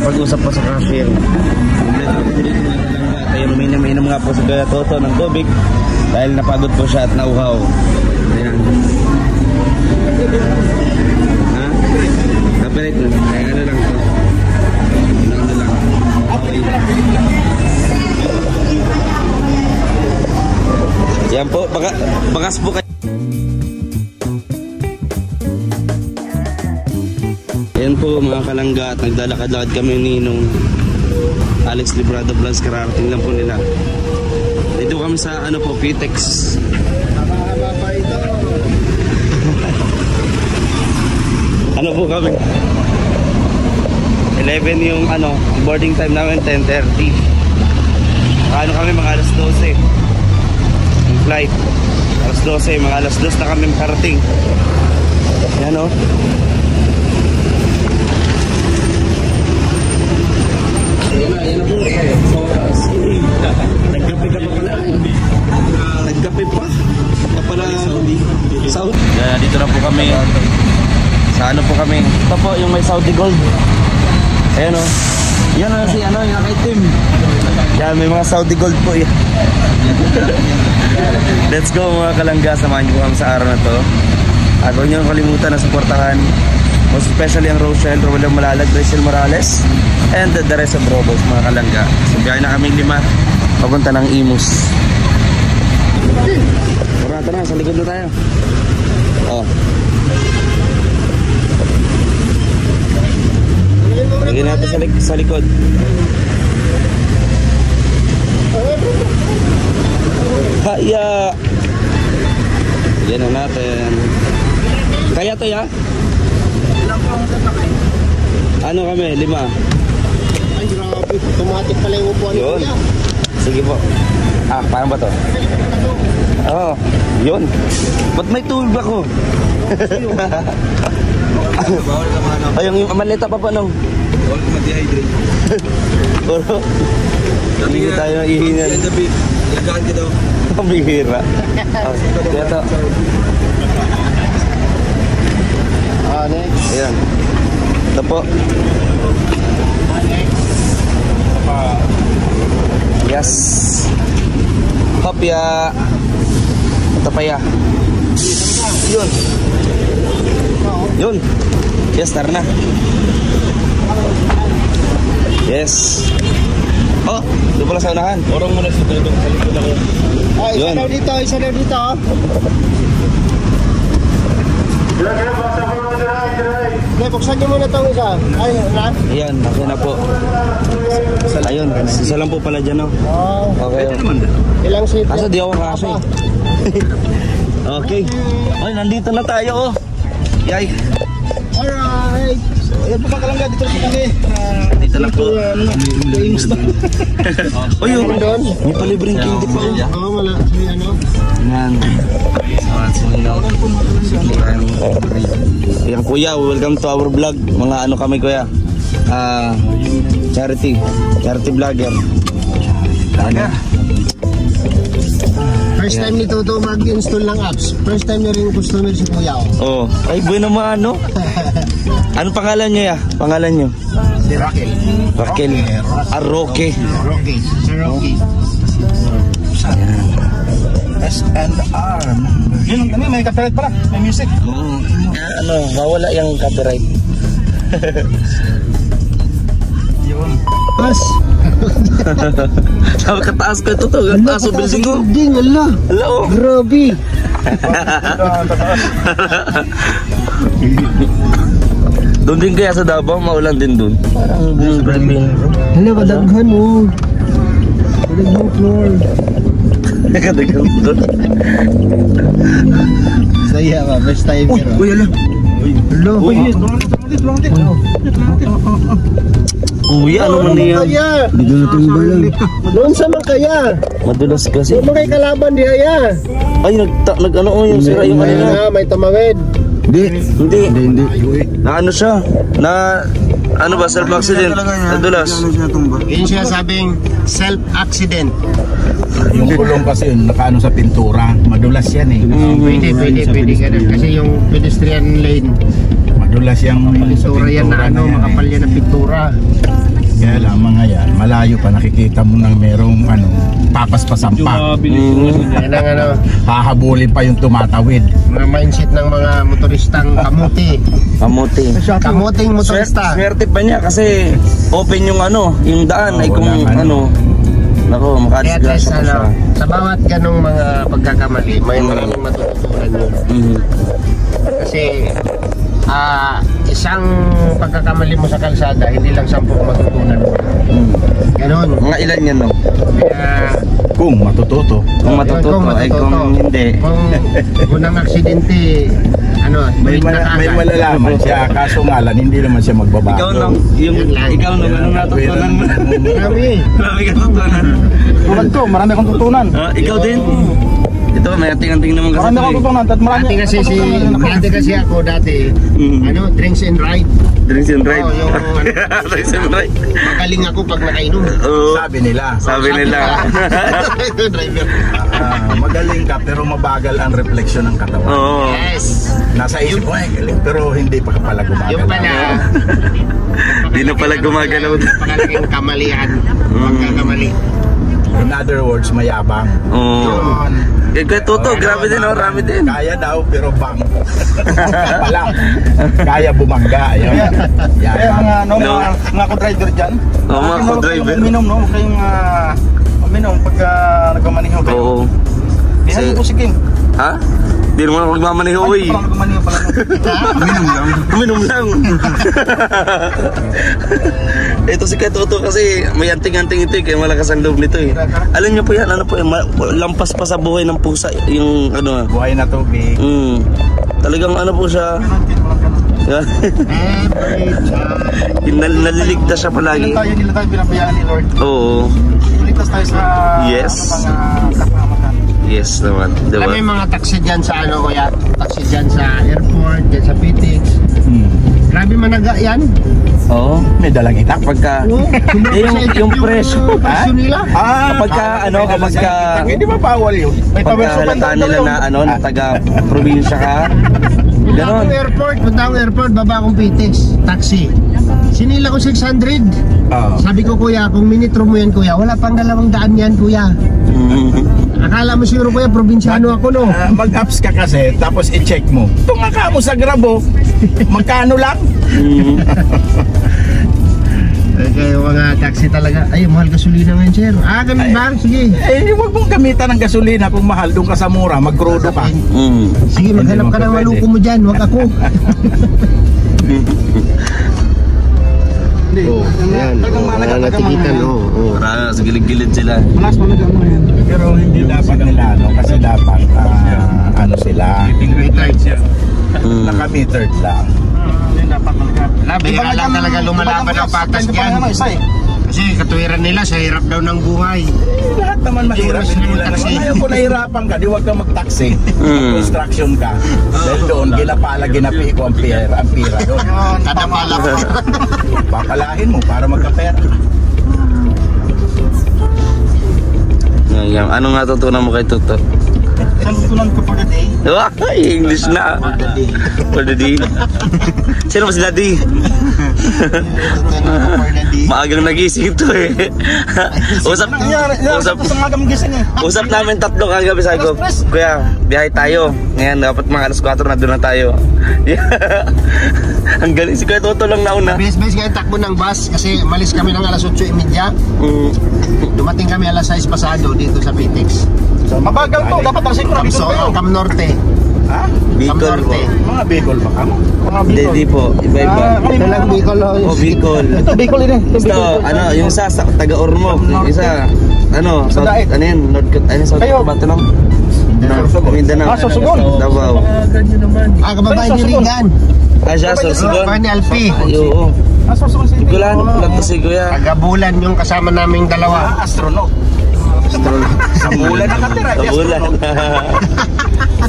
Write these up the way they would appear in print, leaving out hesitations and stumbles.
Pag-usap pa sa cashier. Ayun, uminom nga po si Kuya Toto ng tubig dahil napagod po siya at nauhaw. Ayan. Ha? Copyright na. Kaya ano lang to. Ano lang. Okay. Yan po. Bagas po kayo. Ayan po mga kalangga at naglalakad-lakad kami ni Ninong Alex Librado Vlogs. Kararating lang po nila. Dito kami sa ano po, Pitex. Haba pa ito. Ano po kami? 11 yung ano, boarding time namin 10:30. Ano kami mga alas 12. Yung flight. Alas 12, mga alas 2 na kami makarating. Yan o. Ayan na po. Nagkape ka pa pala. Nagkape pa. Kapala Saudi. Yan, dito na po kami. Sa ano po kami. Ito po yung may Saudi Gold. Ayan o. Yan o si ano, yung nakaitim. Yan, may mga Saudi Gold po yan. Let's go mga kalangga. Samahan niyo po kami sa araw na to. At huwag niyo kalimutan na supportahan, most especially ang Rochelle, Roland Malalag, Rachel Morales, and the rest of Robos mga kalangga. So biyahe na kaming 5 papunta ng Imus. Tara, sa likod na tayo. Oh. Lagyan natin sa likod. Haya. Lagyan na natin. Kaya to ya? Ano kami? 5. Ay, grabe. Automatic pala yung upuan niyo. Sige po. Ah, paano ba to? Oo. Yun. Ba't may tubig ako? Ay, yung maleta pa pa nung. Bawal ko ma-dehydrate. Puro. Hindi tayo ihinan. Lagaan ka daw. Ang bihira. Kaya to. Next. Ayan. Ito po. Yes. Hopya. Ito pa ya. Yun. Yun. Yes, tara na. Yes. Oh, doon pala sa unahan. Orong muna sa likod ako. Ay, isa daw dito, isa daw dito. Okay, buksan nyo muna itong isa. Ay, na? Ayan, okay na po. Ayun, isa lang po pala dyan, no? Oh. Okay. Ilang seat? Kaso di ako kasi. Okay. Ay, nandito na tayo, oh. Yay. Alright. Ayan po Kalangga, dito na kami. Dito na po. Games na. Uy, may palibreng candy pa, oh. Oo, wala. Ano? Yan. Ayan kuya, welcome to our vlog. Mga ano kami kuya, charity vlogger. Ano? First time ni Toto mag-install ng apps. First time na rin customer si Kuya. Oh, ay bueno mo ano? Ano pangalan niyo ya? Pangalan niyo? Si Raquel. Raquel. Roque. Roque. Sir Roque. S&R. Yun, ano, may copyright pala. May music. Ano, mawala yung copyright. Yun. Pas. Sabi kataas ko ito to. Kataas o building ko. Building, ala. Ala oh. Grabe. Doon din kaya sa Davao, maulan din doon. Parang grabe. Hala, madaghan oh. Madaghan floor. Nakadagang doon. Saya ba, first time pero. Uy, ala. Lo. Uy, tulungan din. Uy, ano man niya? Kaya. Doon sa Makaya. Madulas kasi. Doon mga kalaban di aya. Ay, nag-ano yung sira yung ano niya. May tamawid. Hindi. Na ano siya? Na ano ba, self-accident? Nadulas. Yun siya sabing self-accident. Yung gulong kasi yun, nakaano sa pintura. Madulas yan eh. Pwede ganun. Kasi yung pedestrian lane, Madulas yung pintura yan na ano, makapal yan na pintura. Kaya lamang nga yan, malayo pa nakikita mo nang merong ano, papaspasan pa. Yan ang ano, Hahabulin pa yung tumatawid. mga mindset ng mga motoristang kamuti. Kamuting motorista. Swerte pa niya kasi open yung ano, yung daan ay kung walang ano. Nako, Kaya makadisgrasya pa siya. sa bawat ganong mga pagkakamali, may maraming matututunan yun. Kasi isang pagkakamali mo sa kalsada, hindi lang 10 matutunan mo. Ganon. Mga ilan yan, no? Kaya, Kung matututo. Kung matututo, ay kung hindi. kung unang aksidente, ano, May malalaman siya, kaso nga lang, hindi naman siya magbabago. Ikaw nung, anong natutunan mo? Marami. Marami ka natutunan. Tulad ko, marami akong tutunan. Ikaw din? Ito, may ating-ating naman kasi. Marami akong tutunan. At marami Dati kasi ako ano, drinks and ride. Drinks and ride. Oo, yung ano, Drinks and ride. magaling ako pag nakainom. Oo. Sabi nila. Sabi nila. Driver. Magaling ka pero mabagal ang refleksyon ng katawan. Oo. Yes. Nasa isip mo galing pero hindi pa pala gumagal. Yung pala, Di na pala gumagalaw. napakalaking kamalian. Pagkakamali. In other words, mayabang. Oo. Kaya Toto, grabe din, rami din. Kaya daw pero bang. Pala. Kaya bumangga. Yan. Mga co-driver dyan. Oo, mga co-driver. Uminom, no? Huwag kayong uminom pagka nagmamaniho kayo. Oo. Bihan po si Kim. Ha? Di naman ako magmamaniho, uy. Parang nagmamaniho pala. Uminom lang. Ito si Katoto kasi may anting-anting ito kaya malakas ang loob nito eh. Alam niyo po yan, ano po lampas pa sa buhay ng pusa yung ano. Buhay na tubig. Talagang ano po siya. Naliligtas siya palagi. Hindi tayo pinabayaan ni Lord. Oo. Ligtas tayo sa Yes. mga kapamakan. Yes naman, diba? Alam mo yung mga taxi dyan sa ano, kuya? Taxi dyan sa airport, dyan sa PTX. Grabe managa yan. Oo. May dalang itak. Kapagka yung presyo. Presyo nila. Kapagka Hindi ba bawal yun? May halata nila na ano, na taga probinsya ka. Punta akong airport, baba akong PTX. Taxi. Sinila ko 600. Sabi ko, kuya, kung minitro mo yan, kuya, wala pang 200 yan, kuya. Akala mo siguro, kuya, probinsyano ako, no? Mag-apps ka kasi, tapos i-check mo. Tunga ka mo sa Grabo. Magkano lang? Kaya mga taxi talaga, ay, mahal gasolina ngayon, sir. Ganun ba? Sige. Huwag mong gamitan ng gasolina kung mahal. Doon ka sa mura, mag-crudo ka. Sige, maghanap ka ng maluko mo dyan, wag ako. Ayan, natikitan, Marami, sa gilid-gilid sila. Pero hindi dapat nila, no? Kasi dapat, ano sila, naka-metered lang. Bihira lang talaga lumalaban ng patas dyan. Kasi katuwiran nila sa hirap daw ng buhay. Lahat naman mahirap. Ngayon kung nahirapan ka, di huwag kang mag-taxi. Construction ka. Dahil doon, ginapi ko ang pira doon. Tatapala ko. Papalahin mo para magkapera. Anong natutunan mo kay Toto? Natutunan ko for the day. English na. For the day. Sino ba si Daddy? Maagang nagising to eh. Usap namin 3 kagabi. Sabi ko, kuya, biyahe tayo. Ngayon dapat mga alas 4 na doon na tayo. Ang galing si Kuya Toto lang nauna. Bes kayo takbo ng bus kasi malis kami ng alas 8:30. Dumating kami alas 6 pasado dito sa PTX. So, mabagal to, dapat ang sikro. Cam Norte. Ha? Bicol po. Mga Bicol ba kamo? Hindi po, iba-iba. Ito lang Bicol. Bicol. Ito Bicol din. Ito, yung isa taga Ormoc, yung isa, Sa Daet. South Cotabato lang. Mindanao. Sorsogon. Davao. Kababayan ni Rigan. Siya, Sorsogon. Kababayan ni Alpi. Oo. Sorsogon City. Gulan, si Kuya. Tagabulan yung kasama naming dalawa. Astronaut. Sa bulan nakatira. Sa bulan.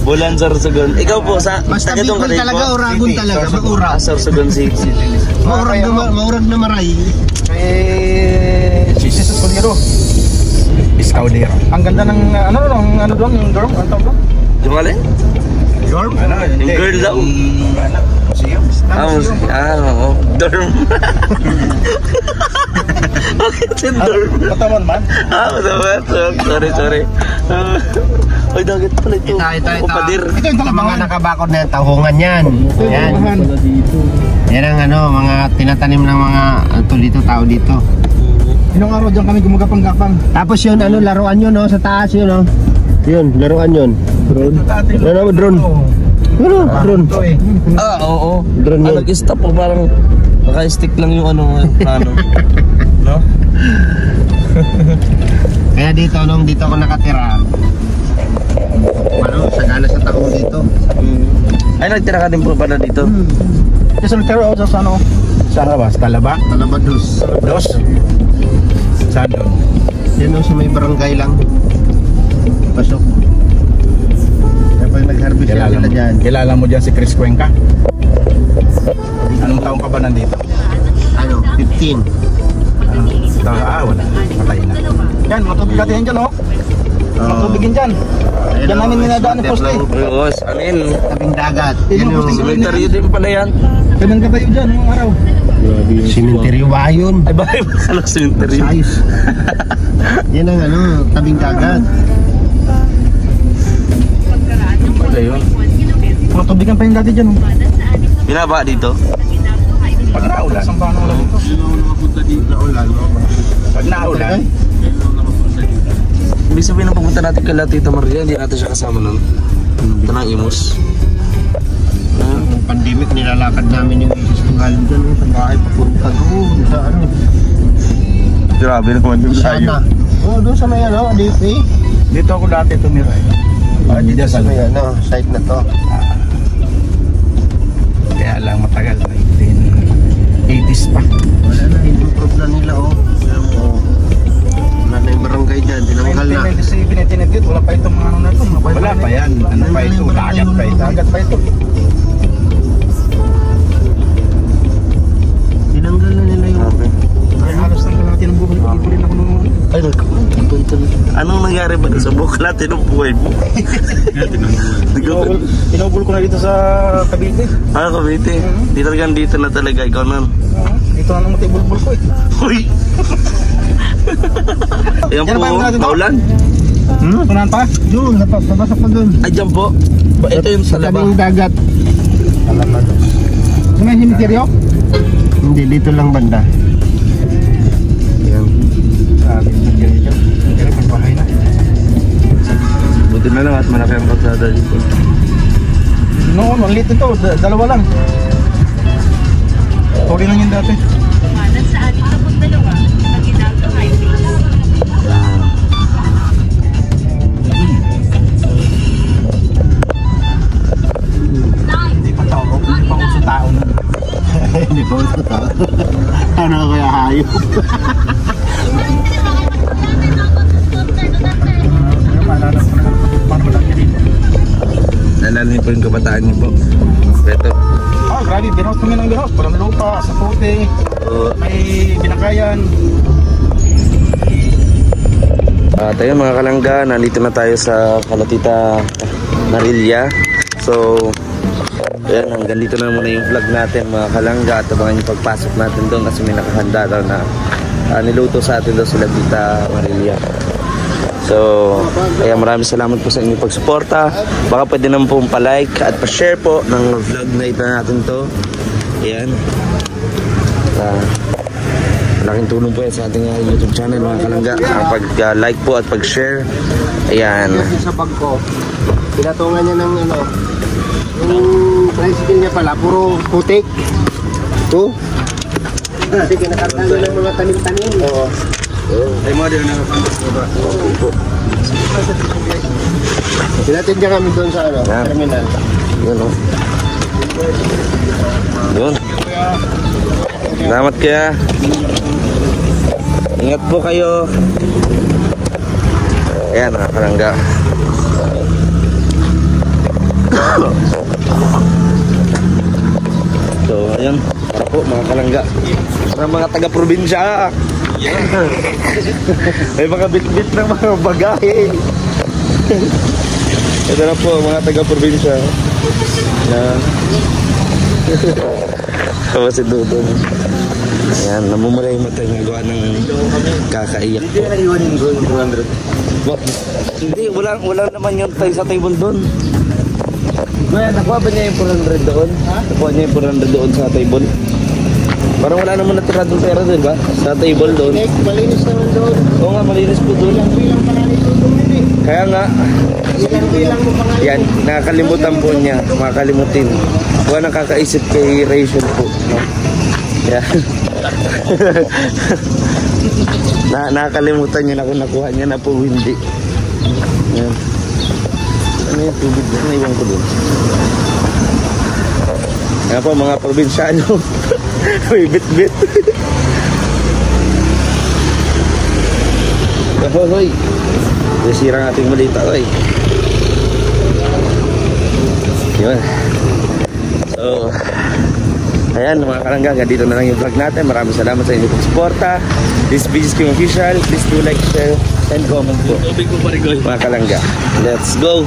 Bulan, Sorsogon. Ikaw po, Basta taga doon ka Bicol rin talaga, po? Uragon talaga. Maura. Sorsogon City. Maurag na maray. Si Jesus Colero. Escaudero. Ang ganda ng ano doon, yung dorm, ano tawag doon? Yung alin? Dorm? Yung girl daw. Museum. Oo. Dorm. Bakit si dorm? Patawan man. Mataman. Sorry. Ay, dagit pala ito. Ito. Kumpadir. Ito yung mga nakabakod na tahungan yan. Yan. Yan ang mga tinatanim ng mga dito, tao dito. Ilang araw dyan kami gumagapang-gapang. Tapos yun, laruan yun, sa taas yun, Yun, laruan yun. Drone. Drone. Drone. Oo. Drone yun. Nag-stop po, parang naka-stick lang yung plano. No? Kaya dito, dito ako nakatira. Sagana sa taong dito. Ay, nagtira ka din po pala dito? Yes, nagtira ako sa ano? Saan ka ba? Sa Talaba? Talaba dos. Saan doon? Yan sa may barangay lang. Pasok. Kaya pa yung nag-harvest sila dyan. Kilala mo dyan si Chris Cuenca? Anong taong ka ba nandito? 15. Wala. Patay na. Yan, matubig natin yan dyan, matubigin dyan. Yan namin ninadaan ng poste. Oo, amin. Tabing dagat. Yan yung Cemetery din pala yan. Kailan ka tayo dyan, mga araw? Cemetery yun. Ay, bakit ba cemetery? Size. Yan ang tabing dagat. Wala yun. Matubigan pa yung dati dyan. Binaba dito? Pag naulan. Pag naulan. Ibig sabihin na pupunta natin kay Tita Maria, hindi natin siya kasama nun. Ito na Imus. Nung pandemic, nilalakad namin yung isis ng galing dyan. Sa bahay, papunta doon. Sa Grabe naman yung Sana. Doon sa may DP. Dito ako dati tumira. Dito sa may site na to. Kaya lang matagal. 1980s pa. Wala na, improve na nila wala na yung barangay dyan, tinanggal na. 1997, 1998, wala pa itong mga na ito. Wala pa yan. Ano pa ito? Dagat pa ito. Dagat pa ito. Tinanggal na nila yung... Halos tanggal natin ang buhay. Ipunin ako nung... Ay, anong nangyari ba sa buklat? Anong buhay mo? Tinubol ko na dito sa Cavite. Cavite. Dito na talaga ikaw nun. Dito na nang matibulbul ko Uy! Ayan po, maulan. Unahan pa? Doon, nabasa pa doon. Ay, dyan po. Ito yung sa laba. Tabing dagat. Sa may himisteryo? Hindi, dito lang banda. Sabi sa ganito. Pero may bahay na. Buti na lang at malaki ang kalsada dito. No, maliit ito. Dalawa lang. Tuloy lang yun dati. Kumanan sa ating tapos dalawa na Ginaldo Highway. Hindi pa tao. Hindi pa uso tao na. Hindi po ito ta. Ano kaya hayop? Nalala po yung kabataan niyo po. Ito. Grabe, binahouse kami ng binahouse. Walang lupa, sa puti, may binakayan. At ayun mga kalangga, nandito na tayo sa Kalatita Marilya. So, ayan, hanggang dito na muna yung vlog natin mga kalangga. At abangan yung pagpasok natin doon kasi may nakahanda daw na niluto sa atin daw sila Tita Marilya. So, kaya maraming salamat po sa inyong pagsuporta. Baka pwede naman pong pa-like at pa-share po ng vlog na ito natin to. Ayan. Malaking tulong po yan sa ating YouTube channel mga kalangga. Ang pag-like po at pag-share. Ayan. Sa bag ko, pinatungan niya ng yung tricycle niya pala, puro putik. Ito. Kasi kinakatanggal ng mga tanim-tanim. Oo. Ay, model na. Pinatid niya kami doon sa ano, Yan. terminal. Yun o. Yun. Salamat kaya. Ingat po kayo. Ayan, nakakalangga. So, ayun. Para po, mga kalangga. Para mga taga-probinsya. May mga bit-bit ng mga bagahe. Ito na po, mga taga-probinsya. Yan. Kawa si Dudong. Ayan, namumula yung mata niya gawa ng kakaiyak. Hindi na iwan yung 200. Hindi, wala naman yung tayo sa table doon. Nakuha ba niya yung 400 doon? Nakuha niya yung 400 doon sa table? Parang wala naman natira doon pera doon ba? Sa table doon. Malinis naman doon. Oo nga, malinis po doon. Bilang pala ni Dudong yun eh. Kaya nga, Bilang mo pa nga. yan, nakakalimutan po niya, makakalimutin. Huwag nang kakaisip kay Rachel po. No? Yeah. Nakakalimutan niya na kung nakuha niya na po hindi. Yan. Ano yung tubig doon? Naiwan ko doon. Yan po mga probinsyano. May bit-bit. Hoy. Nasira ang ating malita. Hoy. Yun. So, ayan mga kalangga, dito na lang yung vlog natin. Maraming salamat sa inyong suporta. This is King Official. Please do like, share, and comment po. Mga kalangga. Let's go!